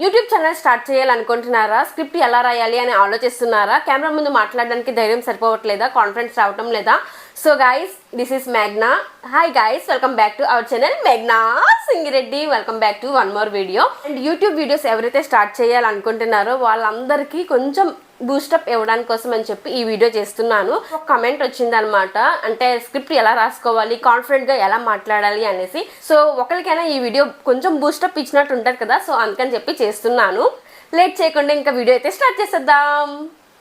YouTube channel start చేయాలనుకుంటున్నారా? Script ఎలా రాయాలి అని ఆలోచిస్తున్నారా? కెమెరా ముందు మాట్లాడడానికి ధైర్యం సరిపోవట్లేదా? కాన్ఫిడెన్స్ రావటం లేదా? సో గైస్, దిస్ ఈస్ మేఘ్నా. Hi guys, welcome back to our channel మేఘ్నా Singireddy. Welcome back to one more video. And YouTube videos ఎవరైతే స్టార్ట్ చేయాలనుకుంటున్నారో వాళ్ళందరికీ కొంచెం బూస్టప్ ఇవ్వడానికి కోసం అని చెప్పి ఈ వీడియో చేస్తున్నాను. ఒక కమెంట్ వచ్చిందనమాట, అంటే స్క్రిప్ట్ ఎలా రాసుకోవాలి, కాన్ఫిడెంట్గా ఎలా మాట్లాడాలి అనేసి. సో ఒకరికైనా ఈ వీడియో కొంచెం బూస్టప్ ఇచ్చినట్టు ఉంటుంది కదా, సో అందుకని చెప్పి చేస్తున్నాను. లేట్ చేయకుండా ఇంకా వీడియో అయితే స్టార్ట్ చేసేద్దాం.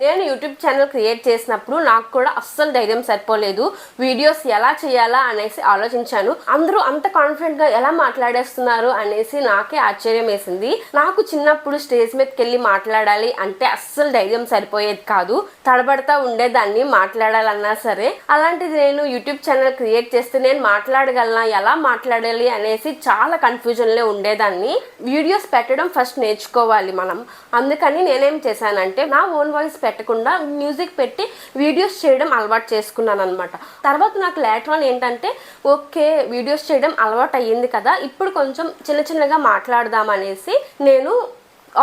నేను యూట్యూబ్ ఛానల్ క్రియేట్ చేసినప్పుడు నాకు కూడా అస్సలు ధైర్యం సరిపోలేదు. వీడియోస్ ఎలా చేయాలా అనేసి ఆలోచించాను. అందరూ అంత కాన్ఫిడెంట్గా ఎలా మాట్లాడేస్తున్నారు అనేసి నాకే ఆశ్చర్యం వేసింది. నాకు చిన్నప్పుడు స్టేజ్ మీదకి వెళ్ళి మాట్లాడాలి అంటే అస్సలు ధైర్యం సరిపోయేది కాదు. తడబడతా ఉండేదాన్ని మాట్లాడాలన్నా సరే. అలాంటిది నేను యూట్యూబ్ ఛానల్ క్రియేట్ చేస్తే నేను మాట్లాడగలనా, ఎలా మాట్లాడాలి అనేసి చాలా కన్ఫ్యూజన్లో ఉండేదాన్ని. వీడియోస్ పెట్టడం ఫస్ట్ నేర్చుకోవాలి మనం. అందుకని నేనేం చేశానంటే నా ఓన్ వాయిస్ పెట్టకుండా మ్యూజిక్ పెట్టి వీడియోస్ చేయడం అలవాటు చేసుకున్నాను అనమాట. తర్వాత నాకు లేటర్ ఆన్ ఏంటంటే ఓకే, వీడియోస్ చేయడం అలవాటు అయ్యింది కదా, ఇప్పుడు కొంచెం చిన్నగా మాట్లాడదాం అనేసి నేను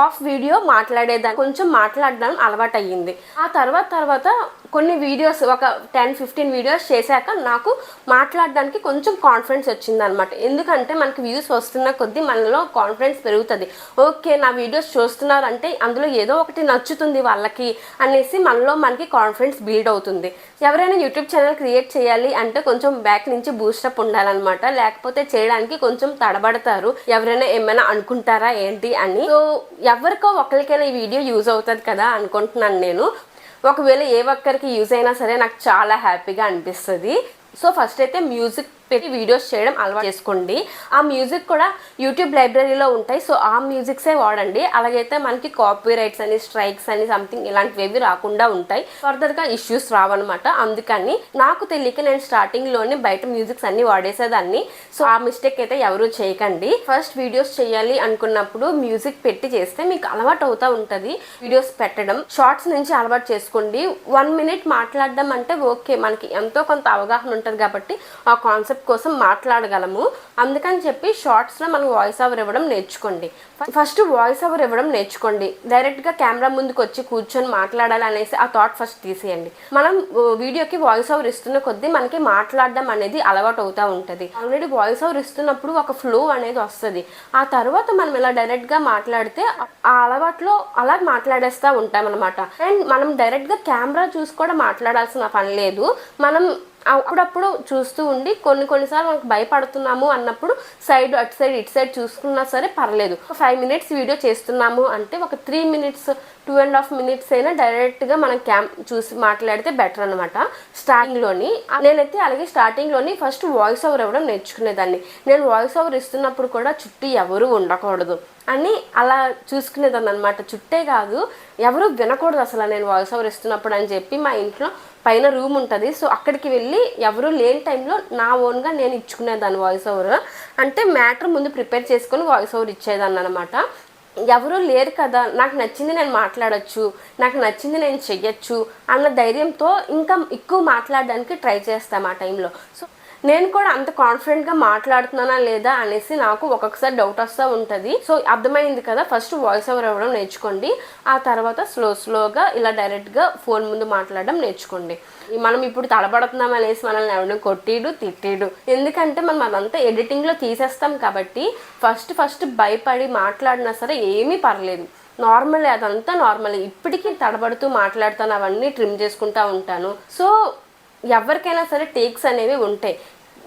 ఆఫ్ వీడియో మాట్లాడేదాన్ని, కొంచెం మాట్లాడడం అలవాటు అయ్యింది. ఆ తర్వాత కొన్ని వీడియోస్ ఒక 10-15 వీడియోస్ చేశాక నాకు మాట్లాడడానికి కొంచెం కాన్ఫిడెన్స్ వచ్చిందనమాట. ఎందుకంటే మనకి వ్యూస్ వస్తున్న కొద్దీ మనలో కాన్ఫిడెన్స్ పెరుగుతుంది. ఓకే, నా వీడియోస్ చూస్తున్నారంటే అందులో ఏదో ఒకటి నచ్చుతుంది వాళ్ళకి అనేసి మనకి కాన్ఫిడెన్స్ బిల్డ్ అవుతుంది. ఎవరైనా యూట్యూబ్ ఛానల్ క్రియేట్ చేయాలి అంటే కొంచెం బ్యాక్ నుంచి బూస్టప్ ఉండాలన్నమాట, లేకపోతే చేయడానికి కొంచెం తడబడతారు. ఎవరైనా ఏమైనా అనుకుంటారా ఏంటి అని. సో ఎవరికో ఒకరికైనా ఈ వీడియో యూజ్ అవుతుంది కదా అనుకుంటున్నాను నేను. ఒకవేళ ఏ ఒక్కరికి యూజ్ అయినా సరే నాకు చాలా హ్యాపీగా అనిపిస్తుంది. సో ఫస్ట్ అయితే మ్యూజిక్ పెట్టి వీడియోస్ చేయడం అలవాటు చేసుకోండి. ఆ మ్యూజిక్ కూడా యూట్యూబ్ లైబ్రరీలో ఉంటాయి. సో ఆ మ్యూజిక్సే వాడండి. అలాగైతే మనకి కాపీ రైట్స్ అని, స్ట్రైక్స్ అని సంథింగ్ ఇలాంటివి రాకుండా ఉంటాయి. ఫర్దర్గా ఇష్యూస్ రావన్నమాట. అందుకని నాకు తెలియక నేను స్టార్టింగ్లోనే బయట మ్యూజిక్స్ అన్ని వాడేసేదాన్ని. సో ఆ మిస్టేక్ అయితే ఎవరు చేయకండి. ఫస్ట్ వీడియోస్ చేయాలి అనుకున్నప్పుడు మ్యూజిక్ పెట్టి చేస్తే మీకు అలవాటు అవుతూ ఉంటుంది. వీడియోస్ పెట్టడం షార్ట్స్ నుంచి అలవాటు చేసుకోండి. 1 minute మాట్లాడడం అంటే ఓకే, మనకి ఎంతో కొంత అవగాహన ఉంటుంది కాబట్టి ఆ కాన్సెప్ట్ కోసం మాట్లాడగలము. అందుకని చెప్పి షార్ట్స్లో మనం వాయిస్ ఓవర్ ఇవ్వడం నేర్చుకోండి. ఫస్ట్ వాయిస్ ఓవర్ ఇవ్వడం నేర్చుకోండి. డైరెక్ట్గా కెమెరా ముందుకు వచ్చి కూర్చొని మాట్లాడాలి అనేసి ఆ థాట్ ఫస్ట్ తీసేయండి. మనం వీడియోకి వాయిస్ ఓవర్ ఇస్తున్న కొద్దీ మనకి మాట్లాడడం అనేది అలవాటు అవుతూ ఉంటుంది. ఆల్రెడీ వాయిస్ ఓవర్ ఇస్తున్నప్పుడు ఒక ఫ్లో అనేది వస్తుంది. ఆ తర్వాత మనం ఇలా డైరెక్ట్గా మాట్లాడితే ఆ అలవాట్లో అలా మాట్లాడేస్తూ ఉంటాం అనమాట. అండ్ మనం డైరెక్ట్గా కెమెరా చూసి కూడా మాట్లాడాల్సిన పని లేదు. మనం అప్పుడప్పుడు చూస్తూ ఉండి కొన్నిసార్లు మనకు భయపడుతున్నాము అన్నప్పుడు అటు సైడ్ ఇటు సైడ్ చూసుకున్నా సరే పర్లేదు. 5 minutes వీడియో చేస్తున్నాము అంటే ఒక 3 minutes 2.5 minutes అయినా డైరెక్ట్గా మనం చూసి మాట్లాడితే బెటర్ అనమాట. స్టార్టింగ్లోని నేనైతే అలాగే స్టార్టింగ్లోని ఫస్ట్ వాయిస్ ఓవర్ ఇవ్వడం నేర్చుకునేదాన్ని. నేను వాయిస్ ఓవర్ ఇస్తున్నప్పుడు కూడా చుట్టూ ఎవరు ఉండకూడదు అని అలా చూసుకునేదాన్ని అనమాట. చుట్టే కాదు, ఎవరు వినకూడదు అసలు నేను వాయిస్ ఓవర్ ఇస్తున్నప్పుడు అని చెప్పి మా ఇంట్లో పైన రూమ్ ఉంటుంది. సో అక్కడికి వెళ్ళి ఎవరు లేని టైంలో నా ఓన్గా నేను ఇచ్చుకునేదాన్ని వాయిస్ ఓవర్. అంటే మ్యాటర్ ముందు ప్రిపేర్ చేసుకొని వాయిస్ ఓవర్ ఇచ్చేదాన్ని అనమాట. ఎవరూ లేరు కదా, నాకు నచ్చింది నేను మాట్లాడచ్చు, నాకు నచ్చింది నేను చెయ్యొచ్చు అన్న ధైర్యంతో ఇంకా ఎక్కువ మాట్లాడడానికి ట్రై చేస్తాను ఆ టైంలో. సో నేను కూడా అంత కాన్ఫిడెంట్గా మాట్లాడుతున్నానా లేదా అనేసి నాకు ఒక్కొక్కసారి డౌట్ వస్తూ ఉంటుంది. సో అర్థమైంది కదా, ఫస్ట్ వాయిస్ ఓవర్ ఇవ్వడం నేర్చుకోండి. ఆ తర్వాత స్లోగా ఇలా డైరెక్ట్గా ఫోన్ ముందు మాట్లాడడం నేర్చుకోండి. మనం ఇప్పుడు తడబడుతున్నాం అనేసి మనల్ని ఎవరిని కొట్టిడు తిట్టిడు, ఎందుకంటే మనం అదంతా ఎడిటింగ్లో తీసేస్తాం కాబట్టి ఫస్ట్ భయపడి మాట్లాడినా సరే ఏమీ పర్లేదు, నార్మల్, అదంతా నార్మల్. ఇప్పటికీ తడబడుతూ మాట్లాడుతాను, అవన్నీ ట్రిమ్ చేసుకుంటూ ఉంటాను. సో ఎవరికైనా సరే టేక్స్ అనేవి ఉంటాయి.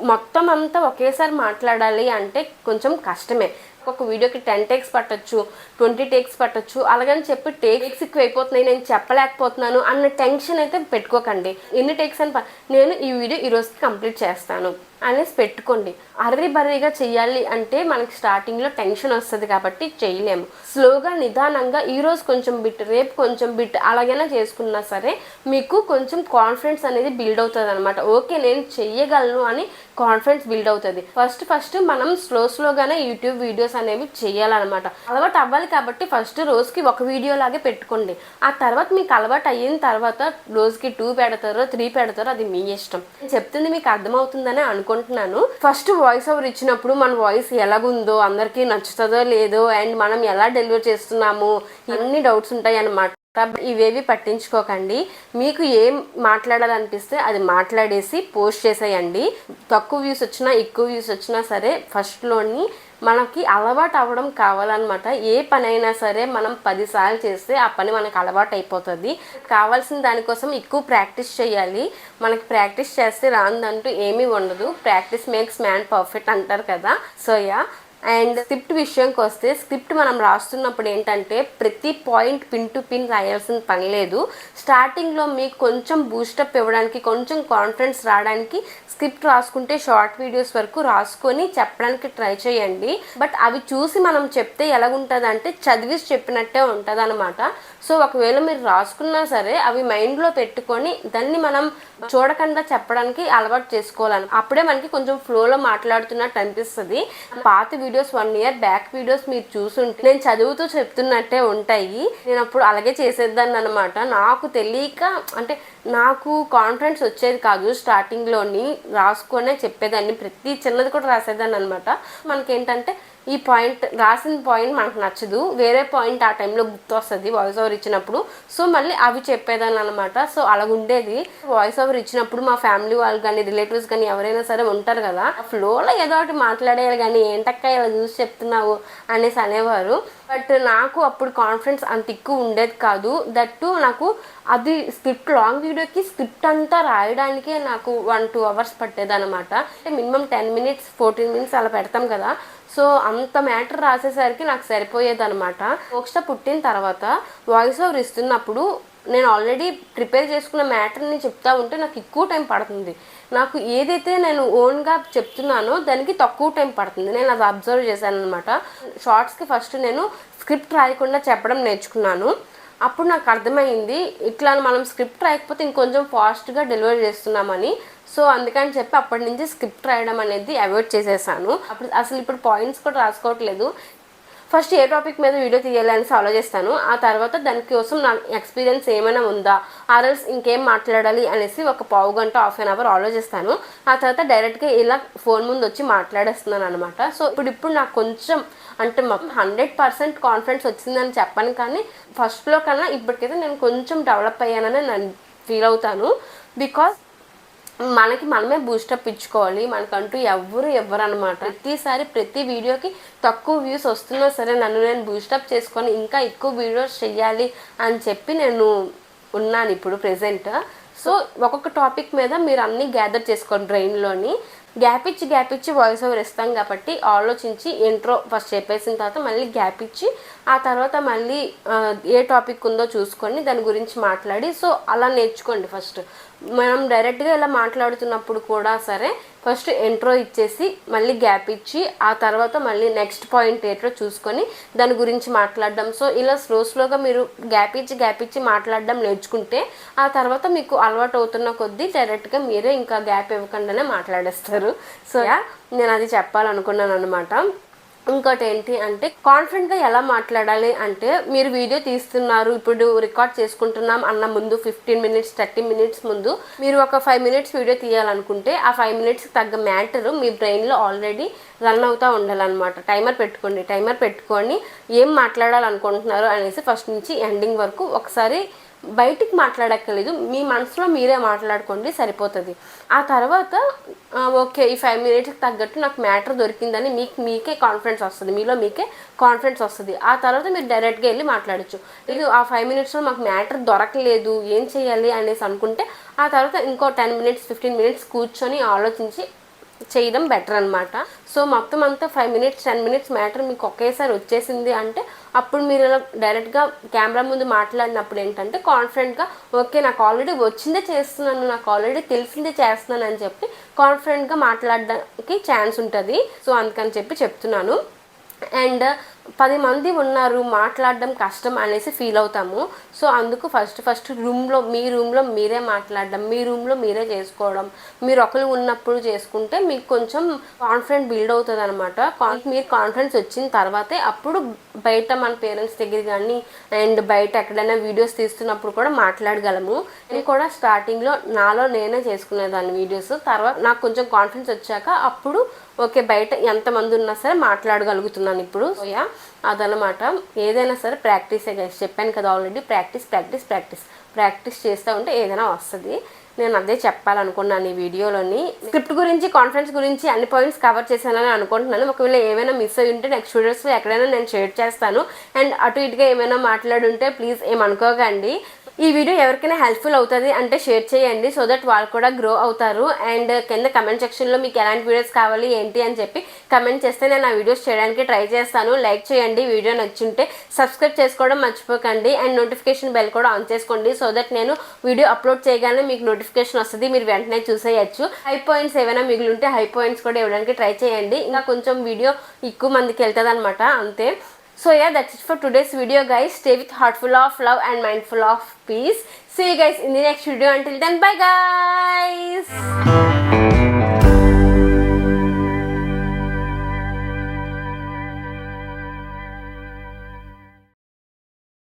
మొత్తం అంతా ఒకేసారి మాట్లాడాలి అంటే కొంచెం కష్టమే. ఒక వీడియోకి 10 takes పట్టొచ్చు, 20 takes పట్టొచ్చు. అలాగని చెప్పి టేక్స్ ఎక్కువ అయిపోతున్నాయి, నేను చెప్పలేకపోతున్నాను అన్న టెన్షన్ అయితే పెట్టుకోకండి. ఎన్ని టేక్స్ అని నేను ఈ వీడియో ఈరోజుకి కంప్లీట్ చేస్తాను అనేసి పెట్టుకోండి. బర్రీగా చెయ్యాలి అంటే మనకి స్టార్టింగ్లో టెన్షన్ వస్తుంది కాబట్టి చేయలేము. స్లోగా నిదానంగా ఈరోజు కొంచెం బిట్, రేపు కొంచెం బిట్ అలాగైనా చేసుకున్నా సరే మీకు కొంచెం కాన్ఫిడెన్స్ అనేది బిల్డ్ అవుతుంది అనమాట. ఓకే, నేను చెయ్యగలను అని కాన్ఫిడెన్స్ బిల్డ్ అవుతుంది. ఫస్ట్ మనం స్లోగానే యూట్యూబ్ వీడియోస్ అనేవి చేయాలన్నమాట. అలవాటు అవ్వాలి కాబట్టి ఫస్ట్ రోజుకి ఒక వీడియో లాగే పెట్టుకోండి. ఆ తర్వాత మీకు అలవాటు అయిన తర్వాత రోజుకి 2 పెడతారో 3 పెడతారో అది మీ ఇష్టం. చెప్తుంది మీకు అర్థమవుతుందనే అనుకుంటున్నాను. ఫస్ట్ వాయిస్ ఓవర్ ఇచ్చినప్పుడు మన వాయిస్ ఎలాగుందో, అందరికీ నచ్చుతుందో లేదో, అండ్ మనం ఎలా డెలివర్ చేస్తున్నాము, ఇవన్నీ డౌట్స్ ఉంటాయి అన్నమాట. ఇవేవి పట్టించుకోకండి. మీకు ఏం మాట్లాడాలనిపిస్తే అది మాట్లాడేసి పోస్ట్ చేసేయండి. తక్కువ వ్యూస్ వచ్చినా ఎక్కువ వ్యూస్ వచ్చినా సరే ఫస్ట్లోని మనకి అలవాటు అవ్వడం కావాలన్నమాట. ఏ పని అయినా సరే మనం 10 సార్లు చేస్తే ఆ పని మనకు అలవాటు అయిపోతుంది. కావాల్సిన దానికోసం ఎక్కువ ప్రాక్టీస్ చేయాలి. మనకి ప్రాక్టీస్ చేస్తే రాందంటూ ఏమీ ఉండదు. ప్రాక్టీస్ మేక్స్ మ్యాన్ పర్ఫెక్ట్ అంటారు కదా. సో అండ్ స్క్రిప్ట్ విషయంకి వస్తే, స్క్రిప్ట్ మనం రాస్తున్నప్పుడు ఏంటంటే ప్రతి పాయింట్ పిన్ టు పిన్ రాయాల్సిన పని లేదు. స్టార్టింగ్లో మీకు కొంచెం బూస్టప్ ఇవ్వడానికి, కొంచెం కాన్ఫిడెన్స్ రావడానికి స్క్రిప్ట్ రాసుకుంటే షార్ట్ వీడియోస్ వరకు రాసుకొని చెప్పడానికి ట్రై చేయండి. బట్ అవి చూసి మనం చెప్తే ఎలాగుంటుంది అంటే చదివేసి చెప్పినట్టే ఉంటుంది అనమాట. సో ఒకవేళ మీరు రాసుకున్నా సరే అవి మైండ్లో పెట్టుకొని దాన్ని మనం చూడకుండా చెప్పడానికి అలవాటు చేసుకోవాలని, అప్పుడే మనకి కొంచెం ఫ్లోలో మాట్లాడుతున్నట్టు అనిపిస్తుంది. పాత వీడియోస్ 1 ఇయర్ బ్యాక్ వీడియోస్ మీరు చూసుంటే నేను చదువుతూ చెప్తున్నట్టే ఉంటాయి. నేను అప్పుడు అలాగే చేసేదాన్ని అనమాట. నాకు తెలియక, అంటే నాకు కాన్ఫిడెన్స్ వచ్చేది కాదు. స్టార్టింగ్లోని రాసుకొనే చెప్పేదాన్ని, ప్రతి చిన్నది కూడా రాసేదాన్ని అనమాట. మనకేంటంటే ఈ పాయింట్, రాసిన పాయింట్ మనకు నచ్చదు, వేరే పాయింట్ ఆ టైంలో గుర్తు వస్తుంది వాయిస్ ఓవర్ ఇచ్చినప్పుడు. సో మళ్ళీ అవి చెప్పేదాన్ని అనమాట. సో అలాగుండేది. వాయిస్ ఓవర్ ఇచ్చినప్పుడు మా ఫ్యామిలీ వాళ్ళు కానీ, రిలేటివ్స్ కానీ ఎవరైనా సరే ఉంటారు కదా, ఫ్లోలో ఏదో ఒకటి మాట్లాడేయాలి కానీ ఏంటక్క ఇలా చూసి చెప్తున్నావు అనేసి అనేవారు. బట్ నాకు అప్పుడు కాన్ఫిడెన్స్ అంత ఎక్కువ ఉండేది కాదు. దట్టు నాకు అది స్క్రిప్ట్, లాంగ్ వీడియోకి స్క్రిప్ట్ అంతా రాయడానికే నాకు 1-2 అవర్స్ పట్టేదన్నమాట. అంటే మినిమం 10 మినిట్స్ 14 మినిట్స్ అలా పెడతాం కదా. సో అంత మ్యాటర్ రాసేసరికి నాకు సరిపోయేదన్నమాట. మోక్ష పుట్టిన తర్వాత వాయిస్ ఓవర్ ఇస్తున్నప్పుడు నేను ఆల్రెడీ ప్రిపేర్ చేసుకున్న మ్యాటర్ని చెప్తా ఉంటే నాకు ఎక్కువ టైం పడుతుంది. నాకు ఏదైతే నేను ఓన్గా చెప్తున్నానో దానికి తక్కువ టైం పడుతుంది. నేను అది అబ్జర్వ్ చేశాను అనమాట. షార్ట్స్కి ఫస్ట్ నేను స్క్రిప్ట్ రాయకుండా చెప్పడం నేర్చుకున్నాను. అప్పుడు నాకు అర్థమైంది ఇట్లా మనం స్క్రిప్ట్ రాయకపోతే ఇంకొంచెం ఫాస్ట్గా డెలివరీ చేస్తున్నామని. సో అందుకని చెప్పి అప్పటి నుంచి స్క్రిప్ట్ రాయడం అనేది అవాయిడ్ చేసేసాను. అసలు ఇప్పుడు పాయింట్స్ కూడా రాసుకోవట్లేదు. ఫస్ట్ ఏ టాపిక్ మీద వీడియో తీయాలని ఆలోచిస్తాను. ఆ తర్వాత దానికోసం నా ఎక్స్పీరియన్స్ ఏమైనా ఉందా, ఆర్ఎల్స్ ఇంకేం మాట్లాడాలి అనేసి ఒక పావు గంట 1/2 అవర్ ఆలోచిస్తాను. ఆ తర్వాత డైరెక్ట్గా ఇలా ఫోన్ ముందు వచ్చి మాట్లాడేస్తున్నాను అనమాట. సో ఇప్పుడు నాకు కొంచెం, అంటే 100% కాన్ఫిడెన్స్ వచ్చిందని చెప్పను, కానీ ఫస్ట్లో కన్నా ఇప్పటికైతే నేను కొంచెం డెవలప్ అయ్యానని నేను ఫీల్ అవుతాను. బికాజ్ మనకి మనమే బూస్టప్ ఇచ్చుకోవాలి. మనకంటూ ఎవ్వరు అనమాట. ప్రతిసారి ప్రతి వీడియోకి తక్కువ వ్యూస్ వస్తున్నా సరే నన్ను నేను బూస్టప్ చేసుకొని ఇంకా ఎక్కువ వీడియోస్ చెయ్యాలి అని చెప్పి నేను ఉన్నాను ఇప్పుడు ప్రెజెంట్. సో ఒక్కొక్క టాపిక్ మీద మీరు అన్నీ గ్యాదర్ చేసుకోండి బ్రెయిన్లోని. గ్యాప్ ఇచ్చి వాయిస్ ఓవర్ ఇస్తాం కాబట్టి ఆలోచించి ఇంట్రో ఫస్ట్ చెప్పేసిన తర్వాత మళ్ళీ గ్యాప్ ఇచ్చి ఆ తర్వాత మళ్ళీ ఏ టాపిక్ ఉందో చూసుకొని దాని గురించి మాట్లాడి, సో అలా నేర్చుకోండి. ఫస్ట్ మనం డైరెక్ట్గా ఇలా మాట్లాడుతున్నప్పుడు కూడా సరే ఫస్ట్ ఇంట్రో ఇచ్చేసి మళ్ళీ గ్యాప్ ఇచ్చి ఆ తర్వాత మళ్ళీ నెక్స్ట్ పాయింట్ ఏంటో చూసుకొని దాని గురించి మాట్లాడడం. సో ఇలా స్లోగా మీరు గ్యాప్ ఇచ్చి మాట్లాడడం నేర్చుకుంటే ఆ తర్వాత మీకు అలవాటు అవుతున్న కొద్దీ డైరెక్ట్గా మీరే ఇంకా గ్యాప్ ఇవ్వకుండానే మాట్లాడేస్తారు. సో నేను అది చెప్పాలనుకున్నాను అనమాట. ఇంకోటి ఏంటి అంటే కాన్ఫిడెంట్గా ఎలా మాట్లాడాలి అంటే, మీరు వీడియో తీస్తున్నారు, ఇప్పుడు రికార్డ్ చేసుకుంటున్నాం అన్న ముందు 15 మినిట్స్ 30 మినిట్స్ ముందు మీరు ఒక 5 మినిట్స్ వీడియో తీయాలనుకుంటే ఆ 5 మినిట్స్కి తగ్గ మ్యాటర్ మీ బ్రెయిన్లో ఆల్రెడీ రన్ అవుతూ ఉండాలన్నమాట. టైమర్ పెట్టుకొని ఏం మాట్లాడాలనుకుంటున్నారు అనేసి ఫస్ట్ నుంచి ఎండింగ్ వరకు ఒకసారి బయటికి మాట్లాడక్కర్లేదు, మీ మనసులో మీరే మాట్లాడుకోండి, సరిపోతుంది. ఆ తర్వాత ఓకే ఈ 5 మినిట్స్కి తగ్గట్టు నాకు మ్యాటర్ దొరికిందని మీకే కాన్ఫిడెన్స్ వస్తుంది, మీలో మీకే కాన్ఫిడెన్స్ వస్తుంది. ఆ తర్వాత మీరు డైరెక్ట్గా వెళ్ళి మాట్లాడచ్చు. ఇది ఆ 5 మినిట్స్లో మాకు మ్యాటర్ దొరకలేదు ఏం చేయాలి అనేసి అనుకుంటే ఆ తర్వాత ఇంకో 10 మినిట్స్ 15 మినిట్స్ కూర్చొని ఆలోచించి చేయడం బెటర్ అనమాట. సో మొత్తం అంతా 5 మినిట్స్ 10 మినిట్స్ మ్యాటర్ మీకు ఒకేసారి వచ్చేసింది అంటే అప్పుడు మీరు ఇలా డైరెక్ట్గా కెమెరా ముందు మాట్లాడినప్పుడు ఏంటంటే కాన్ఫిడెంట్గా ఓకే నాకు ఆల్రెడీ వచ్చిందే చేస్తున్నాను, నాకు ఆల్రెడీ తెలిసిందే చేస్తున్నాను అని చెప్పి కాన్ఫిడెంట్గా మాట్లాడడానికి ఛాన్స్ ఉంటుంది. సో అందుకని చెప్పి చెప్తున్నాను. అండ్ 10 మంది ఉన్నారు మాట్లాడడం కష్టం అనేసి ఫీల్ అవుతాము. సో అందుకు ఫస్ట్ మీ రూమ్లో మీరే మాట్లాడడం, మీ రూమ్లో మీరే చేసుకోవడం, మీరు ఒకరు ఉన్నప్పుడు చేసుకుంటే మీకు కొంచెం కాన్ఫిడెంట్ బిల్డ్ అవుతుంది అనమాట. మీరు కాన్ఫిడెన్స్ వచ్చిన తర్వాతే అప్పుడు బయట మన పేరెంట్స్ దగ్గర కానీ అండ్ బయట ఎక్కడైనా వీడియోస్ తీస్తున్నప్పుడు కూడా మాట్లాడగలము. నేను కూడా స్టార్టింగ్లో నాలో నేనే చేసుకునేదాన్ని వీడియోస్. తర్వాత నాకు కొంచెం కాన్ఫిడెన్స్ వచ్చాక అప్పుడు ఓకే బయట ఎంతమంది ఉన్నా సరే మాట్లాడగలుగుతున్నాను ఇప్పుడు. యా అదనమాట. ఏదైనా సరే ప్రాక్టీసే గైస్, చెప్పాను కదా ఆల్రెడీ. ప్రాక్టీస్ చేస్తూ ఉంటే ఏదైనా వస్తుంది. నేను అదే చెప్పాలనుకున్నాను ఈ వీడియోలోని. స్క్రిప్ట్ గురించి, కాన్ఫిడెన్స్ గురించి అన్ని పాయింట్స్ కవర్ చేశానని అనుకుంటున్నాను. ఒకవేళ ఏమైనా మిస్ అయ్యి ఉంటే నెక్స్ట్ వీడియోస్లో ఎక్కడైనా నేను షేర్ చేస్తాను. అండ్ అటు ఇటుగా ఏమైనా మాట్లాడుంటే ప్లీజ్ ఏమనుకోకండి. ఈ వీడియో ఎవరికైనా హెల్ప్ఫుల్ అవుతుంది అంటే షేర్ చేయండి, సో దట్ వాళ్ళు కూడా గ్రో అవుతారు. అండ్ కింద కమెంట్ సెక్షన్లో మీకు ఎలాంటి వీడియోస్ కావాలి ఏంటి అని చెప్పి కమెంట్ చేస్తే నేను ఆ వీడియోస్ చేయడానికి ట్రై చేస్తాను. లైక్ చేయండి, వీడియో నచ్చుంటే సబ్స్క్రైబ్ చేసుకోవడం మర్చిపోకండి. అండ్ నోటిఫికేషన్ బెల్ కూడా ఆన్ చేసుకోండి, సో దట్ నేను వీడియో అప్లోడ్ చేయగానే మీకు నోటిఫికేషన్ వస్తుంది, మీరు వెంటనే చూసేయచ్చు. హై పాయింట్స్ ఏమైనా మిగిలి ఉంటే హై పాయింట్స్ కూడా ఇవ్వడానికి ట్రై చేయండి. ఇంకా కొంచెం వీడియో ఎక్కువ మందికి వెళ్తుంది అనమాట, అంతే. So yeah, that's it for today's video guys. Stay with heart full of love and mind full of peace. See you guys in the next video. Until then, bye guys.